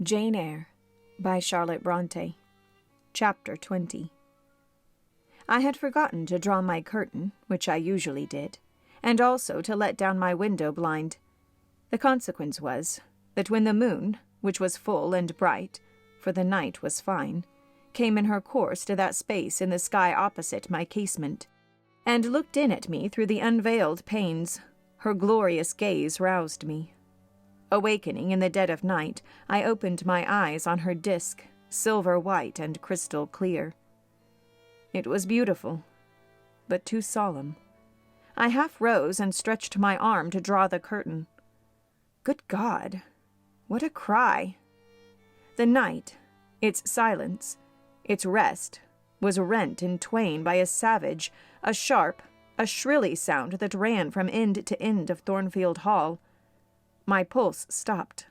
Jane Eyre by Charlotte Brontë. Chapter 20. I had forgotten to draw my curtain, which I usually did, and also to let down my window blind. The consequence was that when the moon, which was full and bright, for the night was fine, came in her course to that space in the sky opposite my casement, and looked in at me through the unveiled panes, her glorious gaze roused me. Awakening in the dead of night, I opened my eyes on her disk, silver white and crystal clear. It was beautiful, but too solemn. I half rose and stretched my arm to draw the curtain. Good God! What a cry! The night, its silence, its rest, was rent in twain by a savage, a sharp, a shrilly sound that ran from end to end of Thornfield Hall. My pulse stopped.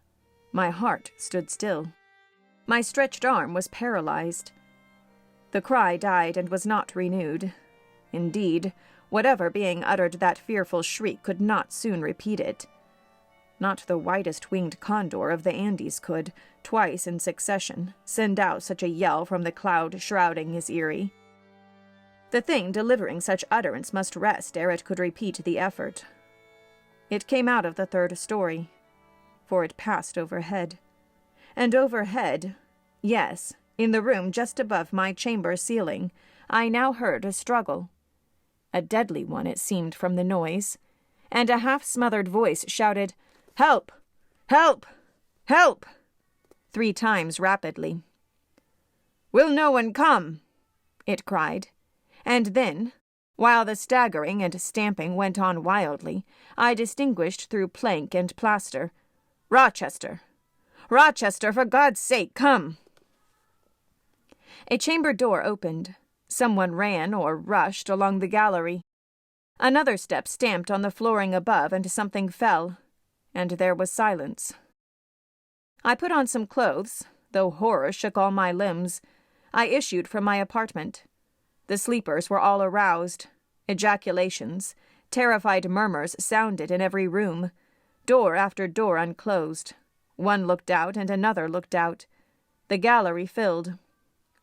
My heart stood still. My stretched arm was paralyzed. The cry died and was not renewed. Indeed, whatever being uttered that fearful shriek could not soon repeat it. Not the whitest-winged condor of the Andes could, twice in succession, send out such a yell from the cloud shrouding his eyrie. The thing delivering such utterance must rest ere it could repeat the effort. It came out of the third story, for it passed overhead. And overhead, yes, in the room just above my chamber ceiling, I now heard a struggle. A deadly one it seemed from the noise, and a half-smothered voice shouted, "Help! Help! Help!" 3 times rapidly. "Will no one come?" it cried, and then, while the staggering and stamping went on wildly, I distinguished through plank and plaster, "Rochester! Rochester, for God's sake, come!" A chamber door opened. Someone ran or rushed along the gallery. Another step stamped on the flooring above, and something fell, and there was silence. I put on some clothes, though horror shook all my limbs. I issued from my apartment. The sleepers were all aroused. Ejaculations, terrified murmurs sounded in every room. Door after door unclosed. One looked out and another looked out. The gallery filled.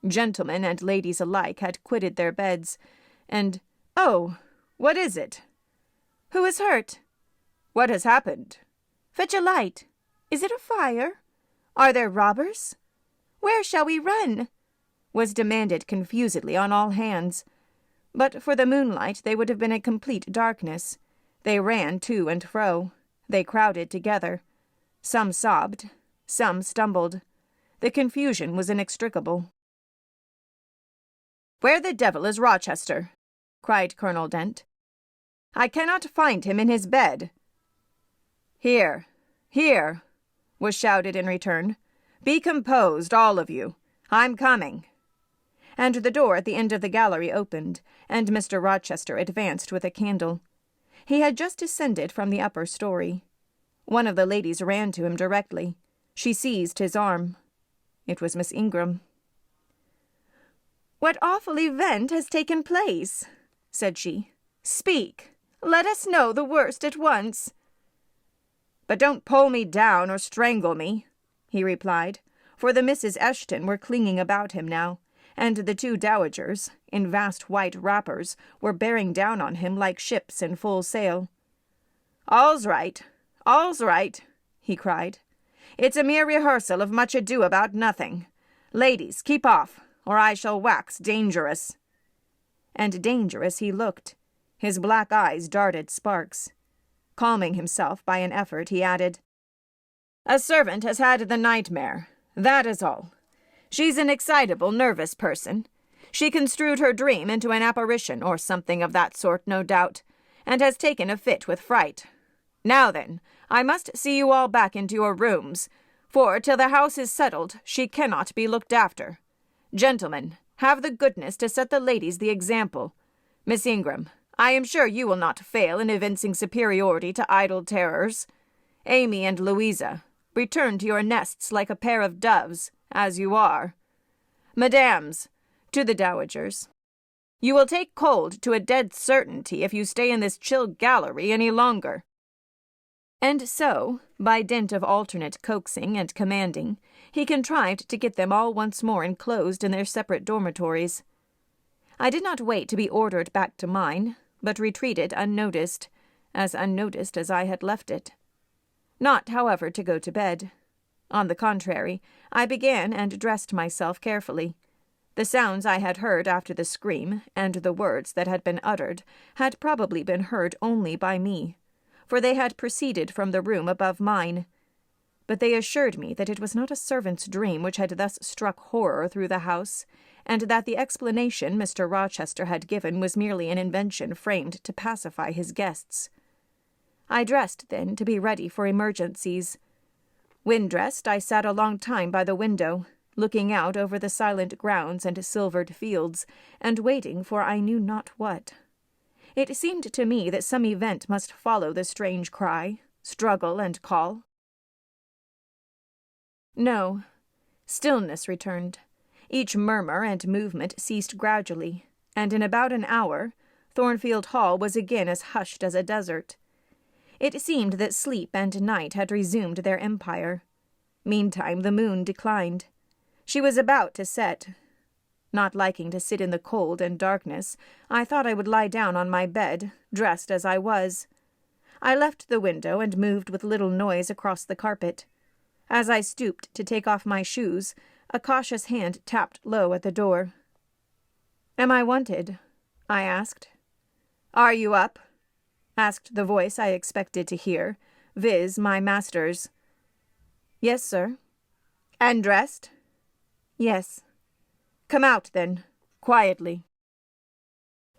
Gentlemen and ladies alike had quitted their beds, and, "Oh, what is it?" "Who is hurt?" "What has happened?" "Fetch a light." "Is it a fire?" "Are there robbers?" "Where shall we run?" was demanded confusedly on all hands. But for the moonlight they would have been a complete darkness. They ran to and fro. They crowded together. Some sobbed. Some stumbled. The confusion was inextricable. "Where the devil is Rochester?" cried Colonel Dent. "I cannot find him in his bed." "Here, here," was shouted in return. "Be composed, all of you. I'm coming." And the door at the end of the gallery opened, and Mr. Rochester advanced with a candle. He had just descended from the upper story. One of the ladies ran to him directly. She seized his arm. It was Miss Ingram. "What awful event has taken place?" said she. "Speak. Let us know the worst at once." "But don't pull me down or strangle me," he replied, for the Misses Eshton were clinging about him now, and the 2 dowagers, in vast white wrappers, were bearing down on him like ships in full sail. "All's right, all's right," he cried. "It's a mere rehearsal of Much Ado About Nothing. Ladies, keep off, or I shall wax dangerous." And dangerous he looked. His black eyes darted sparks. Calming himself by an effort, he added, "A servant has had the nightmare. That is all. She's an excitable, nervous person. She construed her dream into an apparition, or something of that sort, no doubt, and has taken a fit with fright. Now then, I must see you all back into your rooms, for till the house is settled, she cannot be looked after. Gentlemen, have the goodness to set the ladies the example. Miss Ingram, I am sure you will not fail in evincing superiority to idle terrors. Amy and Louisa, return to your nests like a pair of doves, as you are. Mesdames," to the dowagers, "you will take cold to a dead certainty if you stay in this chill gallery any longer." And so, by dint of alternate coaxing and commanding, he contrived to get them all once more enclosed in their separate dormitories. I did not wait to be ordered back to mine, but retreated unnoticed as I had left it. Not, however, to go to bed. On the contrary, I began and dressed myself carefully. The sounds I had heard after the scream, and the words that had been uttered, had probably been heard only by me, for they had proceeded from the room above mine. But they assured me that it was not a servant's dream which had thus struck horror through the house, and that the explanation Mr. Rochester had given was merely an invention framed to pacify his guests. I dressed, then, to be ready for emergencies. When dressed, I sat a long time by the window, looking out over the silent grounds and silvered fields, and waiting for I knew not what. It seemed to me that some event must follow the strange cry, struggle, and call. No. Stillness returned. Each murmur and movement ceased gradually, and in about an hour, Thornfield Hall was again as hushed as a desert. It seemed that sleep and night had resumed their empire. Meantime the moon declined. She was about to set. Not liking to sit in the cold and darkness, I thought I would lie down on my bed, dressed as I was. I left the window and moved with little noise across the carpet. As I stooped to take off my shoes, a cautious hand tapped low at the door. "Am I wanted?" I asked. "Are you up?" asked the voice I expected to hear, viz. My master's. "Yes, sir." "And dressed?" "Yes." "Come out, then, quietly."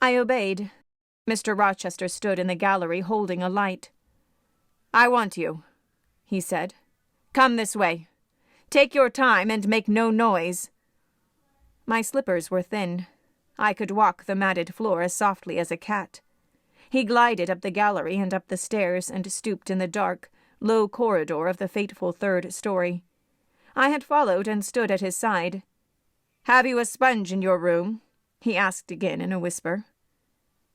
I obeyed. Mr. Rochester stood in the gallery holding a light. "I want you," he said. "Come this way. Take your time and make no noise." My slippers were thin. I could walk the matted floor as softly as a cat. He glided up the gallery and up the stairs and stooped in the dark, low corridor of the fateful third story. I had followed and stood at his side. "Have you a sponge in your room?" he asked again in a whisper.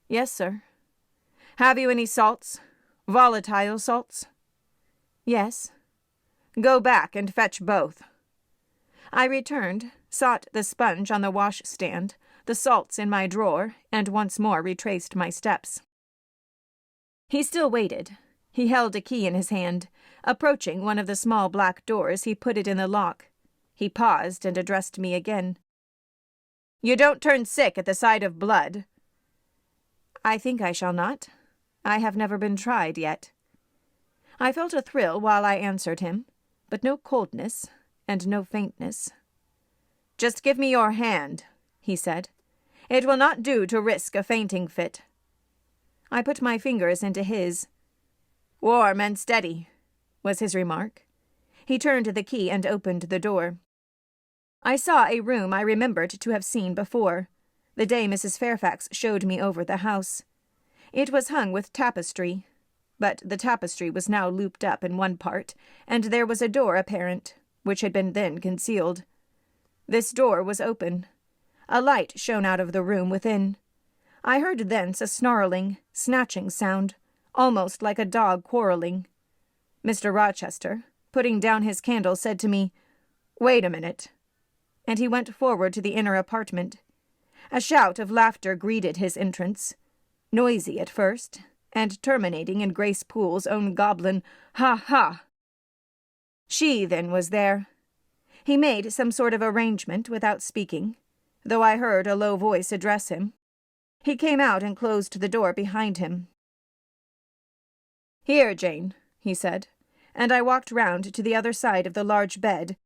"Yes, sir." "Have you any salts? Volatile salts?" "Yes." "Go back and fetch both." I returned, sought the sponge on the washstand, the salts in my drawer, and once more retraced my steps. He still waited. He held a key in his hand. Approaching one of the small black doors, he put it in the lock. He paused and addressed me again. "You don't turn sick at the sight of blood?" "I think I shall not. I have never been tried yet." I felt a thrill while I answered him, but no coldness and no faintness. "Just give me your hand," he said. "It will not do to risk a fainting fit." I put my fingers into his. "Warm and steady," was his remark. He turned the key and opened the door. I saw a room I remembered to have seen before, the day Mrs. Fairfax showed me over the house. It was hung with tapestry, but the tapestry was now looped up in one part, and there was a door apparent, which had been then concealed. This door was open. A light shone out of the room within. I heard thence a snarling, snatching sound, almost like a dog quarrelling. Mr. Rochester, putting down his candle, said to me, "Wait a minute," and he went forward to the inner apartment. A shout of laughter greeted his entrance, noisy at first, and terminating in Grace Poole's own goblin "Ha, ha!" She, then, was there. He made some sort of arrangement without speaking, though I heard a low voice address him. He came out and closed the door behind him. "Here, Jane," he said, and I walked round to the other side of the large bed,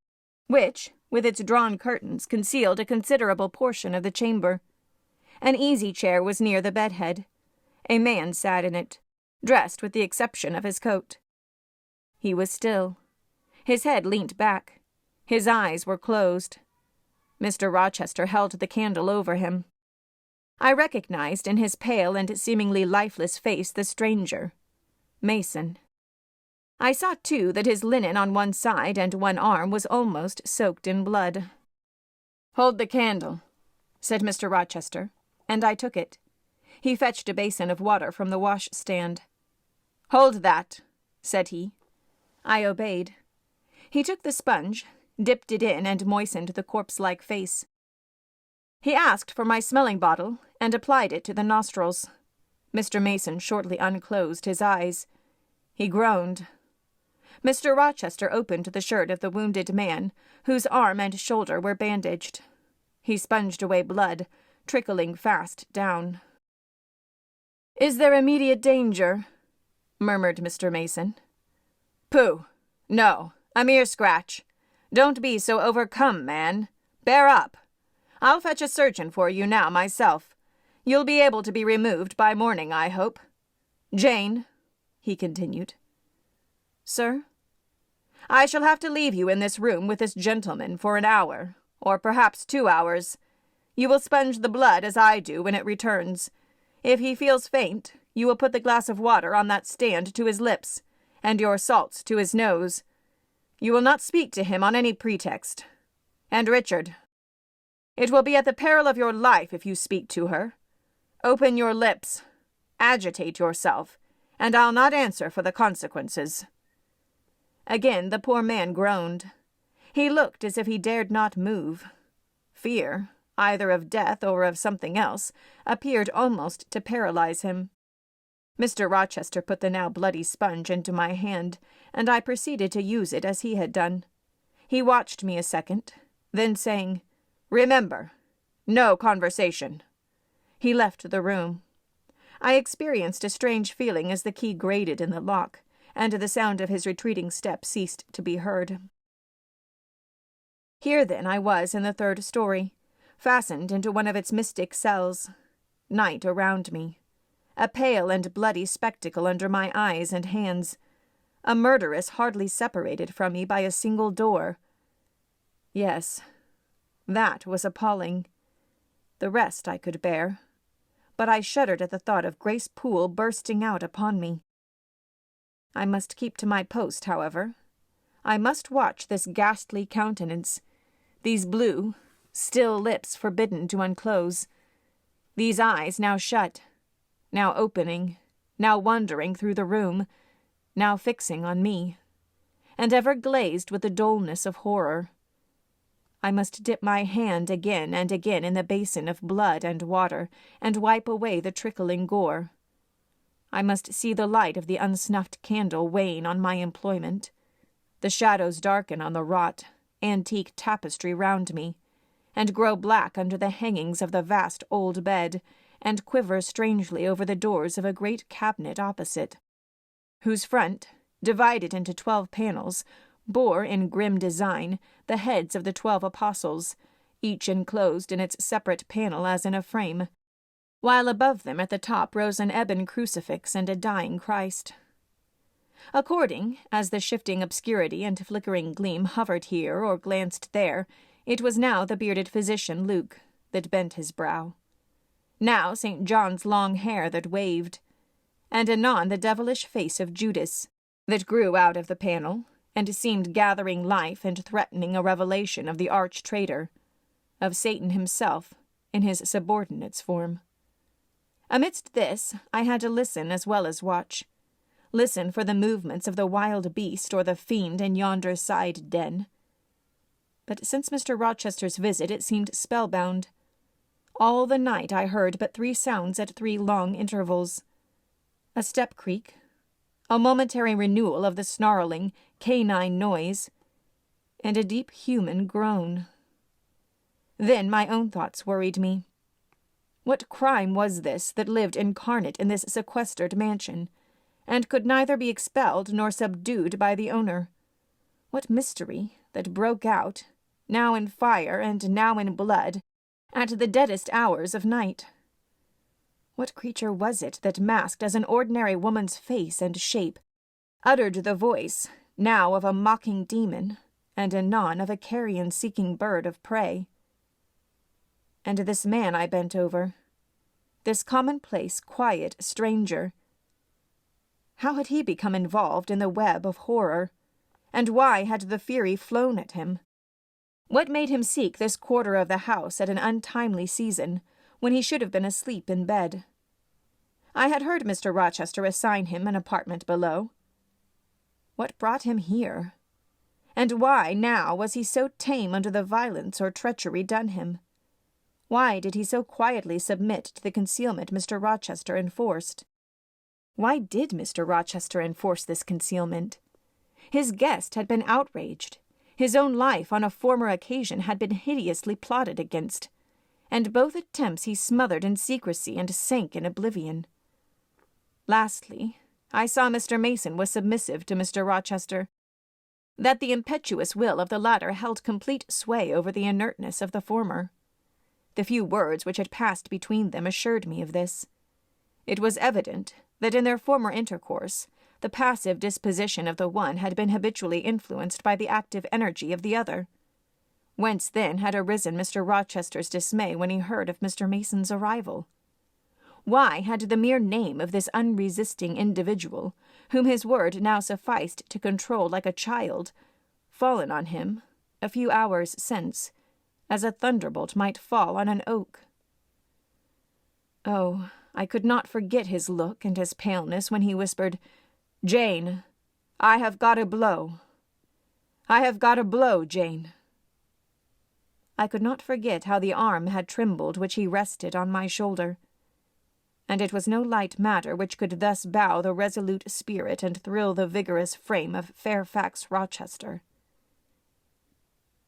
which, with its drawn curtains, concealed a considerable portion of the chamber. An easy-chair was near the bedhead. A man sat in it, dressed with the exception of his coat. He was still. His head leant back. His eyes were closed. Mr. Rochester held the candle over him. I recognized in his pale and seemingly lifeless face the stranger, Mason. I saw, too, that his linen on one side and one arm was almost soaked in blood. "Hold the candle," said Mr. Rochester, and I took it. He fetched a basin of water from the washstand. "Hold that," said he. I obeyed. He took the sponge, dipped it in, and moistened the corpse-like face. He asked for my smelling bottle and applied it to the nostrils. Mr. Mason shortly unclosed his eyes. He groaned. Mr. Rochester opened the shirt of the wounded man, whose arm and shoulder were bandaged. He sponged away blood, trickling fast down. "Is there immediate danger?" murmured Mr. Mason. "Pooh! No, a mere scratch. Don't be so overcome, man. Bear up. I'll fetch a surgeon for you now myself. You'll be able to be removed by morning, I hope. Jane," he continued. "Sir?" "I shall have to leave you in this room with this gentleman for an hour, or perhaps 2 hours. You will sponge the blood as I do when it returns. If he feels faint, you will put the glass of water on that stand to his lips, and your salts to his nose. You will not speak to him on any pretext. And Richard, it will be at the peril of your life if you speak to her. Open your lips, agitate yourself, and I'll not answer for the consequences." Again the poor man groaned. He looked as if he dared not move. Fear, either of death or of something else, appeared almost to paralyze him. Mr. Rochester put the now bloody sponge into my hand, and I proceeded to use it as he had done. He watched me a second, then saying, "Remember, no conversation," he left the room. I experienced a strange feeling as the key grated in the lock, and the sound of his retreating step ceased to be heard. Here then I was in the 3rd story, fastened into one of its mystic cells. Night around me. A pale and bloody spectacle under my eyes and hands. A murderess hardly separated from me by a single door. Yes, that was appalling. The rest I could bear, but I shuddered at the thought of Grace Poole bursting out upon me. I must keep to my post, however. I must watch this ghastly countenance, these blue, still lips forbidden to unclose, these eyes now shut, now opening, now wandering through the room, now fixing on me, and ever glazed with the dullness of horror. I must dip my hand again and again in the basin of blood and water, and wipe away the trickling gore. I must see the light of the unsnuffed candle wane on my employment, the shadows darken on the wrought, antique tapestry round me, and grow black under the hangings of the vast old bed, and quiver strangely over the doors of a great cabinet opposite, whose front, divided into 12 panels, bore in grim design the heads of the 12 apostles, each enclosed in its separate panel as in a frame, while above them at the top rose an ebon crucifix and a dying Christ. According as the shifting obscurity and flickering gleam hovered here or glanced there, it was now the bearded physician Luke that bent his brow, now St. John's long hair that waved, and anon the devilish face of Judas that grew out of the panel, and seemed gathering life and threatening a revelation of the arch-traitor, of Satan himself in his subordinate's form. Amidst this, I had to listen as well as watch. Listen for the movements of the wild beast or the fiend in yonder side den. But since Mr. Rochester's visit it seemed spellbound. All the night I heard but 3 sounds at 3 long intervals. A step creak, a momentary renewal of the snarling, canine noise, and a deep human groan. Then my own thoughts worried me. What crime was this that lived incarnate in this sequestered mansion, and could neither be expelled nor subdued by the owner? What mystery that broke out, now in fire and now in blood, at the deadest hours of night? What creature was it that masked as an ordinary woman's face and shape, uttered the voice, now of a mocking demon, and anon of a carrion-seeking bird of prey? And this man I bent over, this commonplace, quiet stranger, how had he become involved in the web of horror, and why had the fury flown at him? What made him seek this quarter of the house at an untimely season, when he should have been asleep in bed? I had heard Mr. Rochester assign him an apartment below. What brought him here? And why, now, was he so tame under the violence or treachery done him? Why did he so quietly submit to the concealment Mr. Rochester enforced? Why did Mr. Rochester enforce this concealment? His guest had been outraged. His own life on a former occasion had been hideously plotted against, and both attempts he smothered in secrecy and sank in oblivion. Lastly, I saw Mr. Mason was submissive to Mr. Rochester, that the impetuous will of the latter held complete sway over the inertness of the former. The few words which had passed between them assured me of this. It was evident that in their former intercourse, the passive disposition of the one had been habitually influenced by the active energy of the other. Whence then had arisen Mr. Rochester's dismay when he heard of Mr. Mason's arrival? Why had the mere name of this unresisting individual, whom his word now sufficed to control like a child, fallen on him, a few hours since, as a thunderbolt might fall on an oak? Oh, I could not forget his look and his paleness when he whispered, "Jane, I have got a blow. I have got a blow, Jane." I could not forget how the arm had trembled which he rested on my shoulder. And it was no light matter which could thus bow the resolute spirit and thrill the vigorous frame of Fairfax Rochester.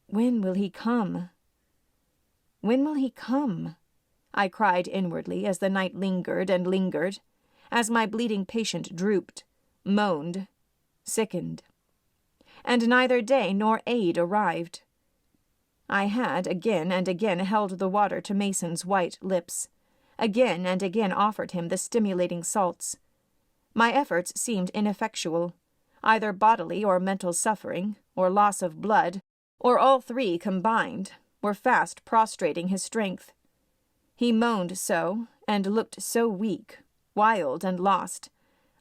"When will he come? When will he come?" I cried inwardly as the night lingered and lingered, as my bleeding patient drooped, moaned, sickened. And neither day nor aid arrived. I had again and again held the water to Mason's white lips, again and again offered him the stimulating salts. My efforts seemed ineffectual. Either bodily or mental suffering, or loss of blood, or all three combined, were fast prostrating his strength. He moaned so, and looked so weak, wild and lost,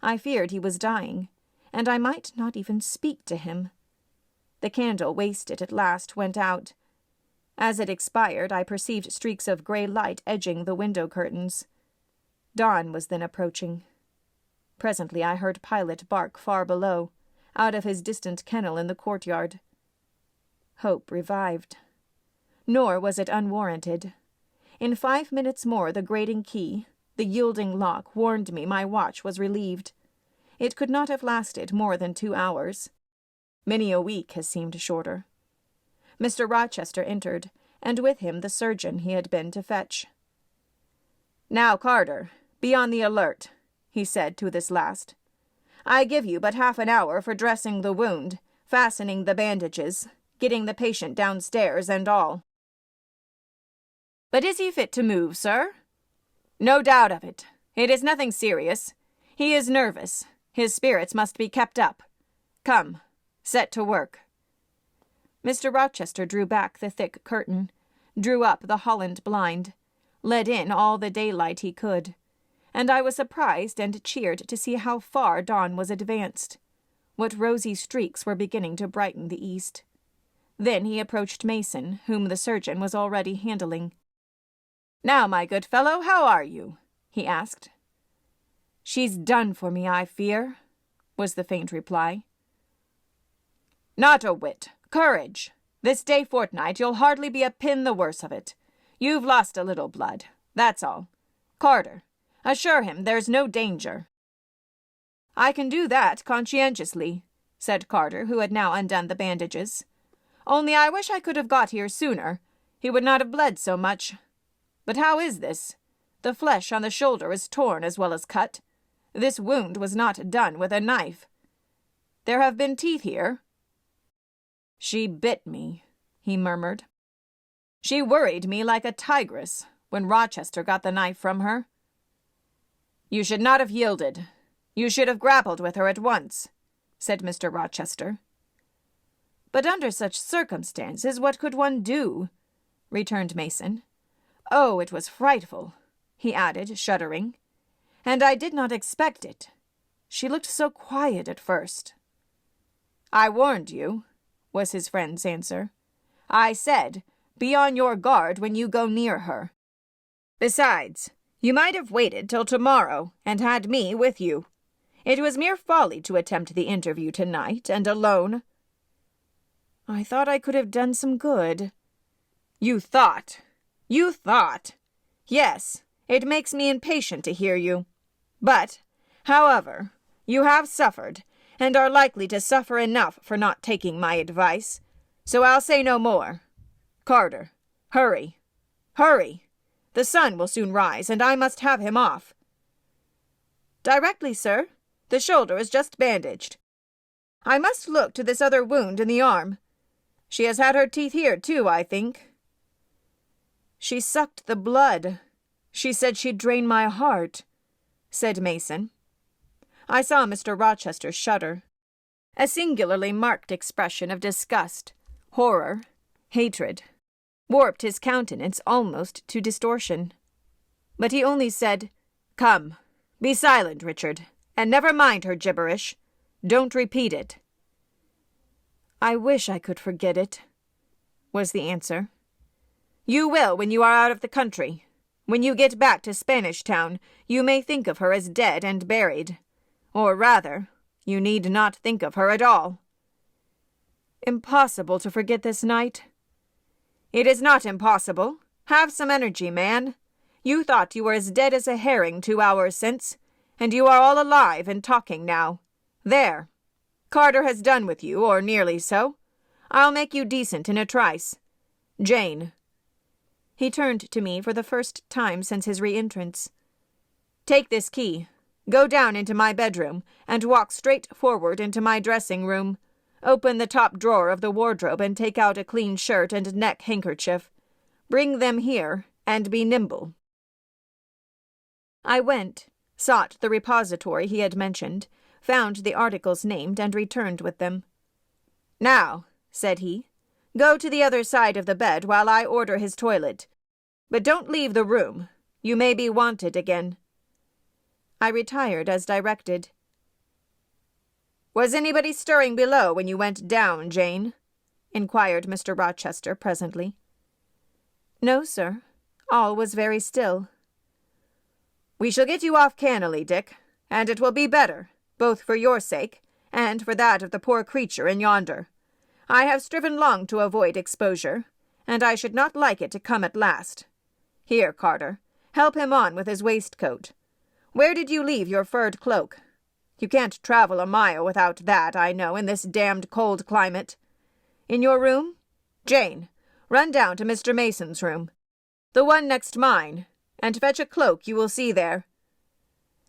I feared he was dying, and I might not even speak to him. The candle, wasted at last, went out. As it expired, I perceived streaks of grey light edging the window curtains. Dawn was then approaching. Presently I heard Pilot bark far below, out of his distant kennel in the courtyard. Hope revived. Nor was it unwarranted. In 5 minutes more the grating key, the yielding lock, warned me my watch was relieved. It could not have lasted more than 2 hours. Many a week has seemed shorter. Mr. Rochester entered, and with him the surgeon he had been to fetch. "Now, Carter, be on the alert," he said to this last. "I give you but half an hour for dressing the wound, fastening the bandages, getting the patient downstairs and all." "But is he fit to move, sir?" "No doubt of it. It is nothing serious. He is nervous. His spirits must be kept up. Come, set to work." Mr. Rochester drew back the thick curtain, drew up the Holland blind, let in all the daylight he could, and I was surprised and cheered to see how far dawn was advanced, what rosy streaks were beginning to brighten the east. Then he approached Mason, whom the surgeon was already handling. "Now, my good fellow, how are you?" he asked. "She's done for me, I fear," was the faint reply. "Not a whit. Courage! This day fortnight you'll hardly be a pin the worse of it. You've lost a little blood, that's all. Carter, assure him there's no danger." "I can do that conscientiously," said Carter, who had now undone the bandages. "Only I wish I could have got here sooner. He would not have bled so much. But how is this? The flesh on the shoulder is torn as well as cut. This wound was not done with a knife. There have been teeth here." "She bit me," he murmured. "She worried me like a tigress when Rochester got the knife from her." "You should not have yielded. You should have grappled with her at once," said Mr. Rochester. "But under such circumstances, what could one do?" returned Mason. "Oh, it was frightful," he added, shuddering. "And I did not expect it. She looked so quiet at first." "I warned you," was his friend's answer. "I said, be on your guard when you go near her. Besides, you might have waited till tomorrow and had me with you. It was mere folly to attempt the interview tonight, and alone. I thought I could have done some good. You thought. You thought. Yes, it makes me impatient to hear you. But, however, you have suffered, and are likely to suffer enough for not taking my advice, so I'll say no more. Carter, hurry. Hurry. The sun will soon rise, and I must have him off. Directly, sir. The shoulder is just bandaged. I must look to this other wound in the arm. She has had her teeth here, too, I think. She sucked the blood. She said she'd drain my heart, said Mason. I saw Mr. Rochester shudder. A singularly marked expression of disgust, horror, hatred, warped his countenance almost to distortion. But he only said, "Come, be silent, Richard, and never mind her gibberish. Don't repeat it." "I wish I could forget it," was the answer. "You will when you are out of the country. When you get back to Spanish Town, you may think of her as dead and buried. Or rather, you need not think of her at all." "Impossible to forget this night." "It is not impossible. Have some energy, man. You thought you were as dead as a herring 2 hours since, and you are all alive and talking now. There. Carter has done with you, or nearly so. I'll make you decent in a trice. Jane." He turned to me for the first time since his re-entrance. "Take this key. Go down into my bedroom, and walk straight forward into my dressing-room. Open the top drawer of the wardrobe and take out a clean shirt and neck handkerchief. Bring them here, and be nimble." I went, sought the repository he had mentioned, found the articles named, and returned with them. "Now," said he, "go to the other side of the bed while I order his toilet. But don't leave the room. You may be wanted again." I retired as directed. "Was anybody stirring below when you went down, Jane?" inquired Mr. Rochester presently. "No, sir. All was very still." "We shall get you off cannily, Dick, and it will be better, both for your sake and for that of the poor creature in yonder. I have striven long to avoid exposure, and I should not like it to come at last. Here, Carter, help him on with his waistcoat. Where did you leave your furred cloak? You can't travel a mile without that, I know, in this damned cold climate. In your room? Jane, run down to Mr. Mason's room. The one next mine, and fetch a cloak you will see there."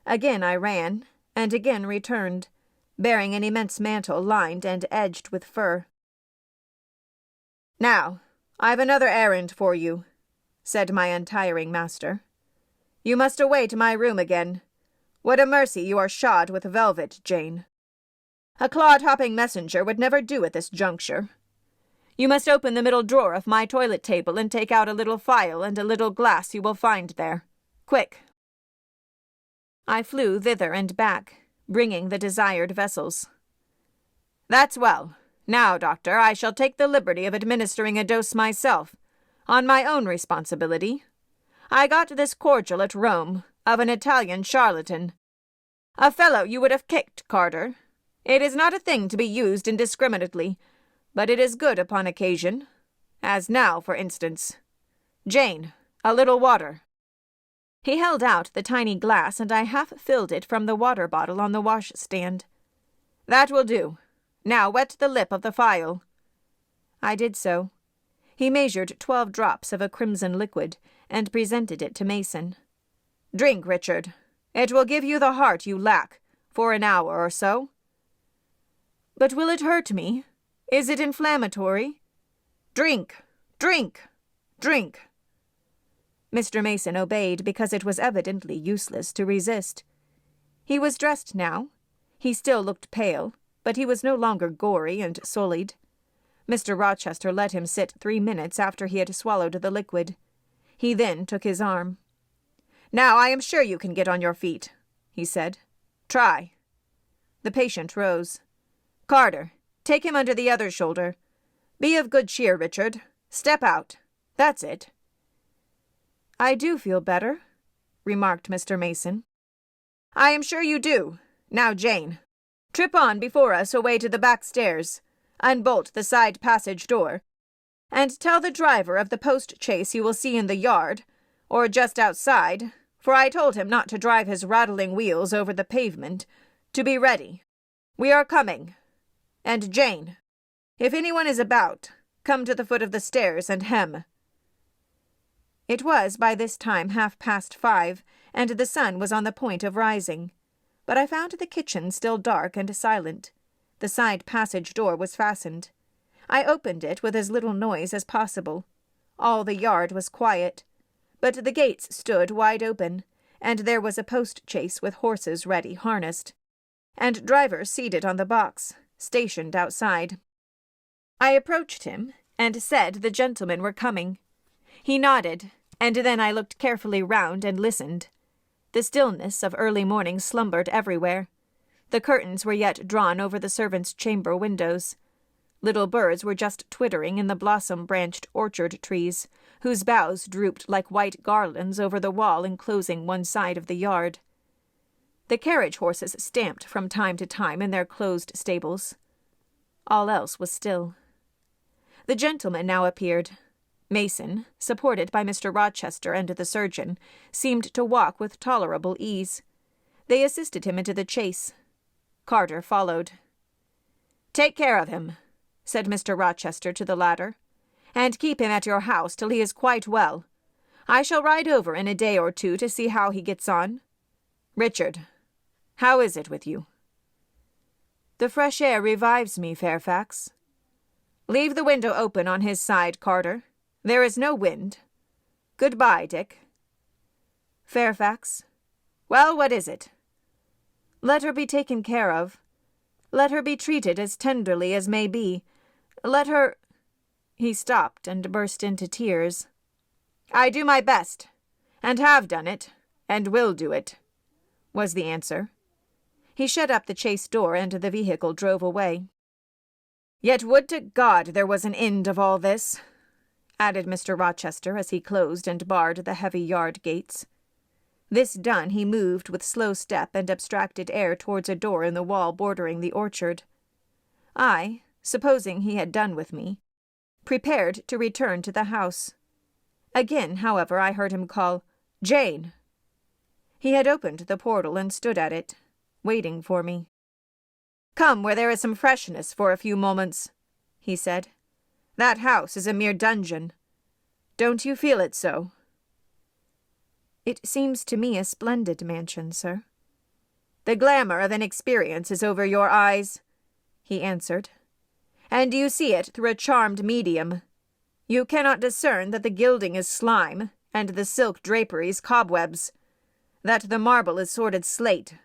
Again I ran, and again returned, bearing an immense mantle lined and edged with fur. "Now, I've another errand for you," said my untiring master. "You must away to my room again. What a mercy you are shod with velvet, Jane. A clod-hopping messenger would never do at this juncture. You must open the middle drawer of my toilet table and take out a little phial and a little glass you will find there. Quick." I flew thither and back, bringing the desired vessels. "That's well. Now, doctor, I shall take the liberty of administering a dose myself, on my own responsibility. I got this cordial at Rome, of an Italian charlatan. A fellow you would have kicked, Carter. It is not a thing to be used indiscriminately, but it is good upon occasion, as now, for instance. Jane, a little water." He held out the tiny glass, and I half filled it from the water bottle on the washstand. "That will do. Now wet the lip of the phial." I did so. He measured 12 drops of a crimson liquid, and presented it to Mason. "Drink, Richard. It will give you the heart you lack, for an hour or so." "But will it hurt me? Is it inflammatory?" "Drink! Drink! Drink!" Mr. Mason obeyed because it was evidently useless to resist. He was dressed now. He still looked pale, but he was no longer gory and sullied. Mr. Rochester let him sit 3 minutes after he had swallowed the liquid. He then took his arm. "Now I am sure you can get on your feet," he said. "Try." The patient rose. "Carter, take him under the other shoulder. Be of good cheer, Richard. Step out. That's it." "I do feel better," remarked Mr. Mason. "I am sure you do. Now, Jane, trip on before us away to the back stairs, unbolt the side passage door, and tell the driver of the post-chaise you will see in the yard, or just outside, for I told him not to drive his rattling wheels over the pavement, to be ready. We are coming. And Jane, if anyone is about, come to the foot of the stairs and hem." It was by this time 5:30, and the sun was on the point of rising, but I found the kitchen still dark and silent. The side passage door was fastened. I opened it with as little noise as possible. All the yard was quiet, but the gates stood wide open, and there was a post-chaise with horses ready harnessed, and drivers seated on the box, stationed outside. I approached him, and said the gentlemen were coming. He nodded, and then I looked carefully round and listened. The stillness of early morning slumbered everywhere. The curtains were yet drawn over the servants' chamber windows. Little birds were just twittering in the blossom-branched orchard trees, whose boughs drooped like white garlands over the wall enclosing one side of the yard. The carriage horses stamped from time to time in their closed stables. All else was still. The gentleman now appeared. Mason, supported by Mr. Rochester and the surgeon, seemed to walk with tolerable ease. They assisted him into the chaise. Carter followed. "Take care of him," said Mr. Rochester to the latter, "and keep him at your house till he is quite well. I shall ride over in a day or two to see how he gets on. Richard, how is it with you?" "The fresh air revives me, Fairfax." "Leave the window open on his side, Carter. There is no wind. Good-bye, Dick." "Fairfax." "Well, what is it?" "Let her be taken care of. Let her be treated as tenderly as may be. Let her—" He stopped and burst into tears. "I do my best, and have done it, and will do it," was the answer. He shut up the chaise door, and the vehicle drove away. "Yet would to God there was an end of all this," added Mr. Rochester as he closed and barred the heavy yard gates. This done, he moved with slow step and abstracted air towards a door in the wall bordering the orchard. I, supposing he had done with me, prepared to return to the house. Again, however, I heard him call, "Jane!" He had opened the portal and stood at it, waiting for me. "Come where there is some freshness for a few moments," he said. "That house is a mere dungeon. Don't you feel it so?" "It seems to me a splendid mansion, sir." "The glamour of inexperience is over your eyes," he answered, "and you see it through a charmed medium. You cannot discern that the gilding is slime, and the silk draperies cobwebs, that the marble is sordid slate,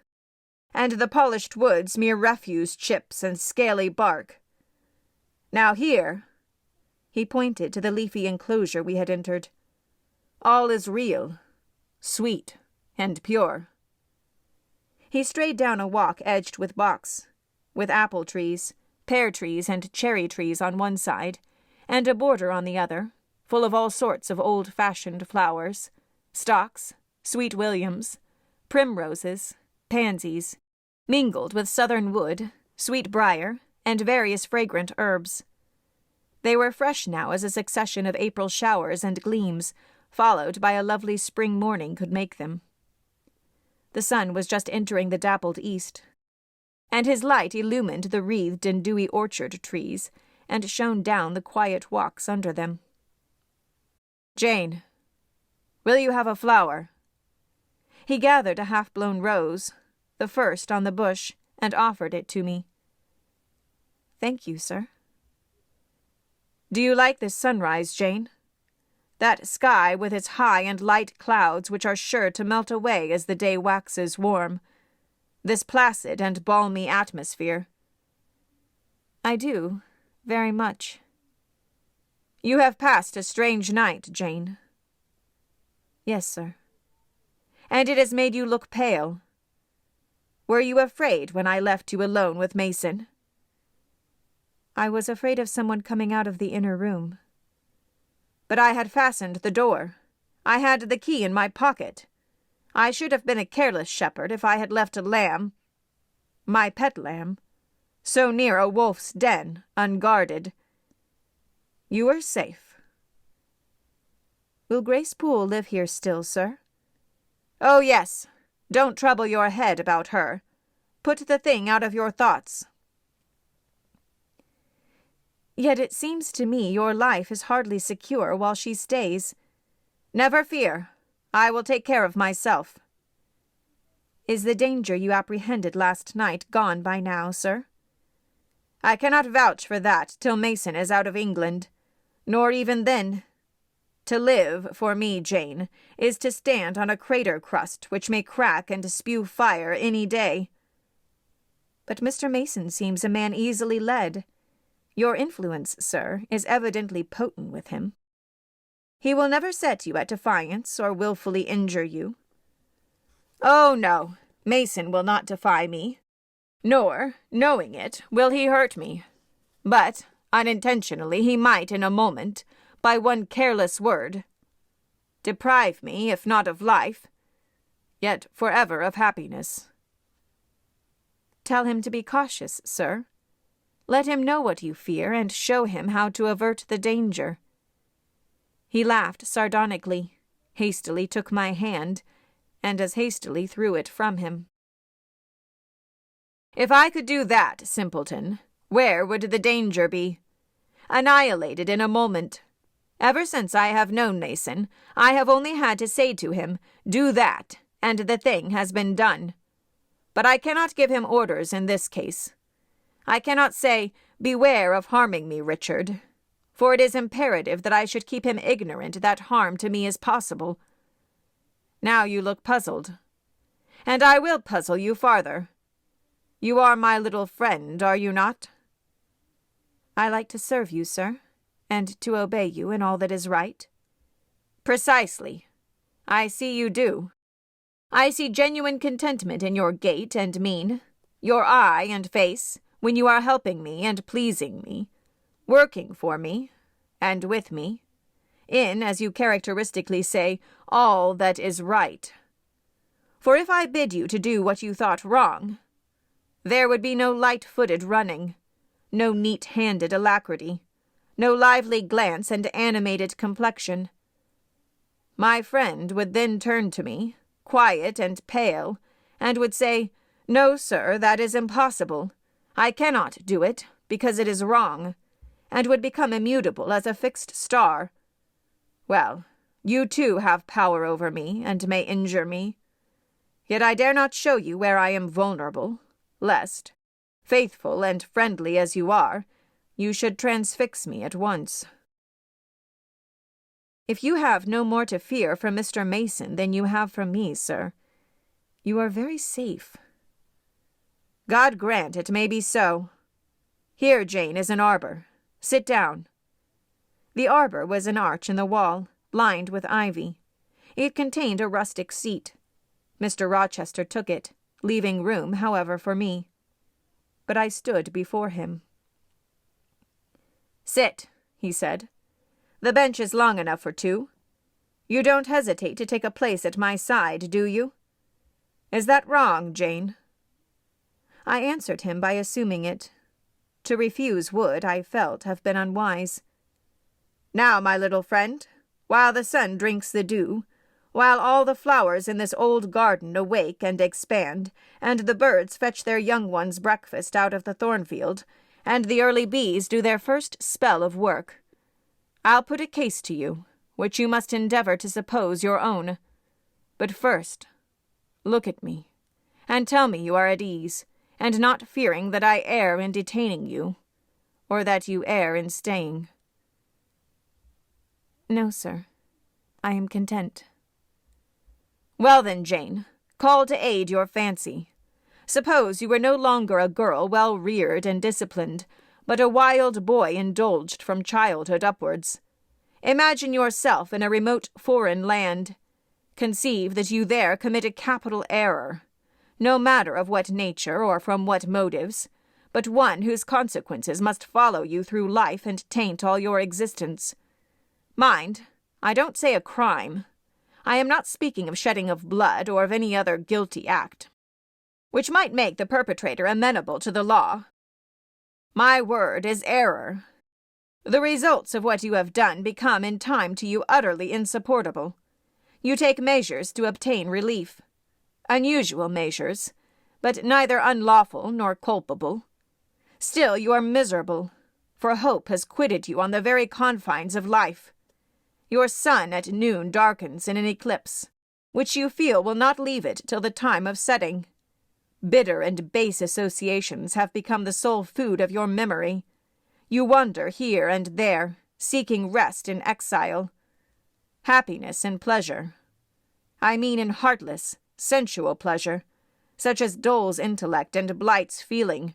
and the polished woods mere refuse chips and scaly bark. Now here," he pointed to the leafy enclosure we had entered, "all is real, sweet, and pure." He strayed down a walk edged with box, with apple trees, pear trees, and cherry trees on one side, and a border on the other, full of all sorts of old-fashioned flowers, stocks, sweet williams, primroses, pansies, mingled with southern wood, sweet briar, and various fragrant herbs. They were fresh now as a succession of April showers and gleams, followed by a lovely spring morning, could make them. The sun was just entering the dappled east, and his light illumined the wreathed and dewy orchard trees, and shone down the quiet walks under them. "Jane, will you have a flower?" He gathered a half-blown rose, the first on the bush, and offered it to me. "Thank you, sir." "Do you like this sunrise, Jane? That sky with its high and light clouds which are sure to melt away as the day waxes warm. This placid and balmy atmosphere." "I do, very much." "You have passed a strange night, Jane." "Yes, sir." "And it has made you look pale. Were you afraid when I left you alone with Mason?" "I was afraid of someone coming out of the inner room." "But I had fastened the door. I had the key in my pocket. I should have been a careless shepherd if I had left a lamb." my pet lamb, so near a wolf's den, unguarded. You are safe. Will Grace Poole live here still, sir? Oh, yes. Don't trouble your head about her. Put the thing out of your thoughts. Yet it seems to me your life is hardly secure while she stays. Never fear. I will take care of myself. Is the danger you apprehended last night gone by now, sir? I cannot vouch for that till Mason is out of England, nor even then. To live, for me, Jane, is to stand on a crater crust which may crack and spew fire any day. But Mr. Mason seems a man easily led. Your influence, sir, is evidently potent with him. He will never set you at defiance or wilfully injure you. Oh, no, Mason will not defy me. Nor, knowing it, will he hurt me. But, unintentionally, he might in a moment, by one careless word, deprive me, if not of life, yet forever of happiness. Tell him to be cautious, sir. Let him know what you fear, and show him how to avert the danger. He laughed sardonically, hastily took my hand, and as hastily threw it from him. If I could do that, simpleton, where would the danger be? Annihilated in a moment. Ever since I have known Mason, I have only had to say to him, do that, and the thing has been done. But I cannot give him orders in this case. I cannot say, beware of harming me, Richard, for it is imperative that I should keep him ignorant that harm to me is possible. Now you look puzzled, and I will puzzle you farther. You are my little friend, are you not? I like to serve you, sir, and to obey you in all that is right. Precisely. I see you do. I see genuine contentment in your gait and mien, your eye and face, when you are helping me and pleasing me, working for me, and with me, in, as you characteristically say, all that is right. For if I bid you to do what you thought wrong, there would be no light-footed running, no neat-handed alacrity, no lively glance and animated complexion. My friend would then turn to me, quiet and pale, and would say, No, sir, that is impossible. I cannot do it, because it is wrong, and would become immutable as a fixed star. Well, you too have power over me, and may injure me. Yet I dare not show you where I am vulnerable, lest, faithful and friendly as you are, you should transfix me at once. If you have no more to fear from Mr. Mason than you have from me, sir, you are very safe. God grant it may be so. Here, Jane, is an arbor. Sit down. The arbor was an arch in the wall, lined with ivy. It contained a rustic seat. Mr. Rochester took it, leaving room, however, for me. But I stood before him. Sit, he said. The bench is long enough for two. You don't hesitate to take a place at my side, do you? Is that wrong, Jane? I answered him by assuming it. To refuse would, I felt, have been unwise. Now, my little friend, while the sun drinks the dew, while all the flowers in this old garden awake and expand, and the birds fetch their young ones' breakfast out of the thornfield, and the early bees do their first spell of work, I'll put a case to you, which you must endeavor to suppose your own. But first, look at me, and tell me you are at ease, and not fearing that I err in detaining you, or that you err in staying. No, sir. I am content. Well then, Jane, call to aid your fancy. Suppose you were no longer a girl well reared and disciplined, but a wild boy indulged from childhood upwards. Imagine yourself in a remote foreign land. Conceive that you there commit a capital error, no matter of what nature or from what motives, but one whose consequences must follow you through life and taint all your existence. Mind, I don't say a crime. I am not speaking of shedding of blood or of any other guilty act. which might make the perpetrator amenable to the law. My word is error. The results of what you have done become in time to you utterly insupportable. You take measures to obtain relief. Unusual measures, but neither unlawful nor culpable. Still you are miserable, for hope has quitted you on the very confines of life. Your sun at noon darkens in an eclipse, which you feel will not leave it till the time of setting. Bitter and base associations have become the sole food of your memory. You wander here and there, seeking rest in exile. Happiness and pleasure. I mean in heartless, sensual pleasure, such as dulls intellect and blights feeling.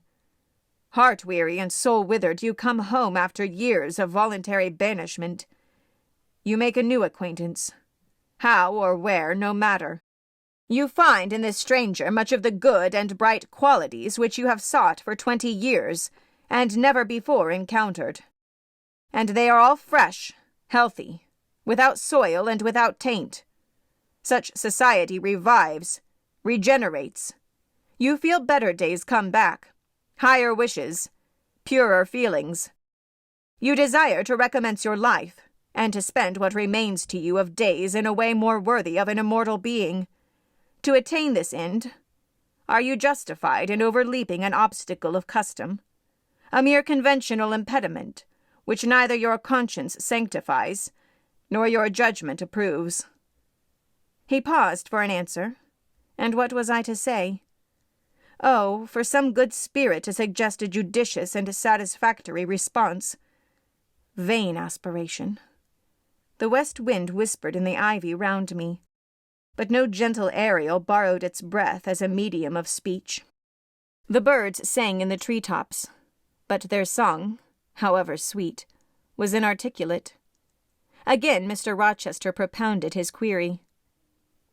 Heart-weary and soul-withered, you come home after years of voluntary banishment. You make a new acquaintance. How or where, no matter. You find in this stranger much of the good and bright qualities which you have sought for 20 years, and never before encountered. And they are all fresh, healthy, without soil and without taint. Such society revives, regenerates. You feel better days come back, higher wishes, purer feelings. You desire to recommence your life, and to spend what remains to you of days in a way more worthy of an immortal being. To attain this end, are you justified in overleaping an obstacle of custom, a mere conventional impediment, which neither your conscience sanctifies, nor your judgment approves? He paused for an answer, and what was I to say? Oh, for some good spirit to suggest a judicious and satisfactory response. Vain aspiration. The west wind whispered in the ivy round me, but no gentle Ariel borrowed its breath as a medium of speech. The birds sang in the tree-tops, but their song, however sweet, was inarticulate. Again Mr. Rochester propounded his query.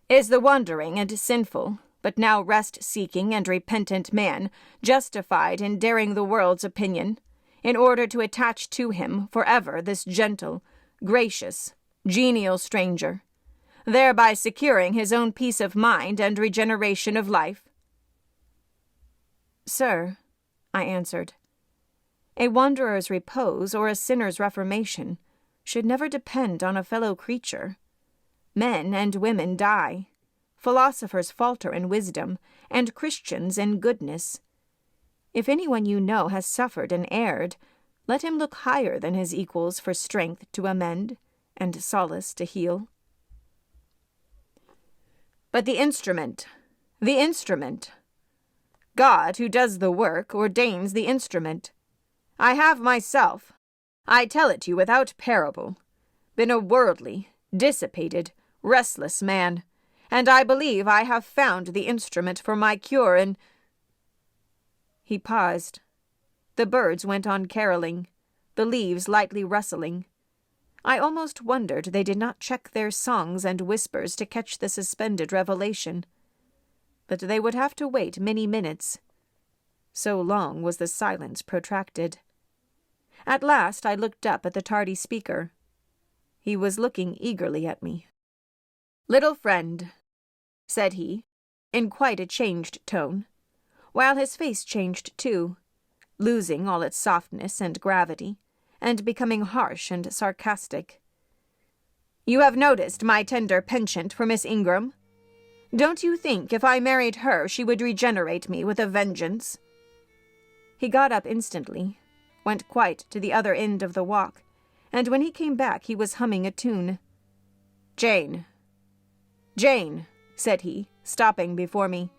Is the wandering and sinful, but now rest-seeking and repentant man justified in daring the world's opinion, in order to attach to him forever this gentle, gracious, genial stranger, thereby securing his own peace of mind and regeneration of life? Sir, I answered, a wanderer's repose or a sinner's reformation should never depend on a fellow creature. Men and women die, philosophers falter in wisdom, and Christians in goodness. If anyone you know has suffered and erred, let him look higher than his equals for strength to amend and solace to heal. But the instrument. God, who does the work, ordains the instrument. I have myself, I tell it you without parable, been a worldly, dissipated, restless man, and I believe I have found the instrument for my cure in— He paused. The birds went on caroling, the leaves lightly rustling. I almost wondered they did not check their songs and whispers to catch the suspended revelation. But they would have to wait many minutes. So long was the silence protracted. At last I looked up at the tardy speaker. He was looking eagerly at me. "Little friend," said he, in quite a changed tone, while his face changed too, losing all its softness and gravity, and becoming harsh and sarcastic. "You have noticed my tender penchant for Miss Ingram? Don't you think if I married her she would regenerate me with a vengeance?" He got up instantly, went quite to the other end of the walk, and when he came back he was humming a tune. Jane, said he, stopping before me.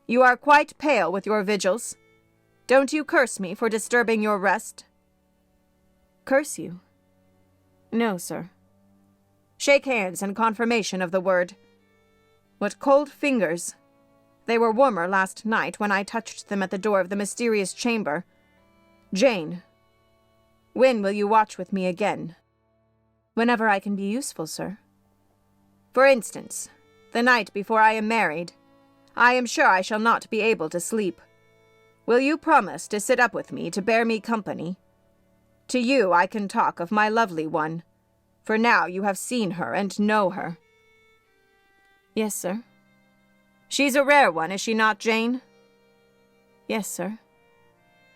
"You are quite pale with your vigils. Don't you curse me for disturbing your rest?" "Curse you? No, sir." "Shake hands in confirmation of the word. What cold fingers! They were warmer last night when I touched them at the door of the mysterious chamber. Jane, when will you watch with me again?" "Whenever I can be useful, sir." "For instance, the night before I am married. I am sure I shall not be able to sleep. Will you promise to sit up with me to bear me company? To you I can talk of my lovely one, for now you have seen her and know her." "Yes, sir." "She's a rare one, is she not, Jane? Yes, sir.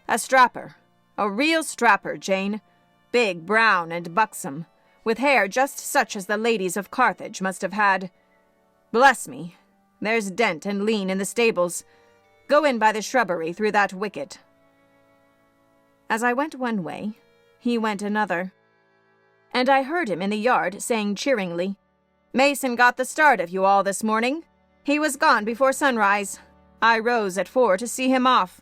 A strapper. A real strapper, Jane. Big, brown, and buxom, with hair just such as the ladies of Carthage must have had. Bless me, there's Dent and Lean in the stables. Go in by the shrubbery through that wicket." As I went one way, he went another, and I heard him in the yard saying cheeringly, "Mason got the start of you all this morning. He was gone before sunrise. I rose at 4 to see him off.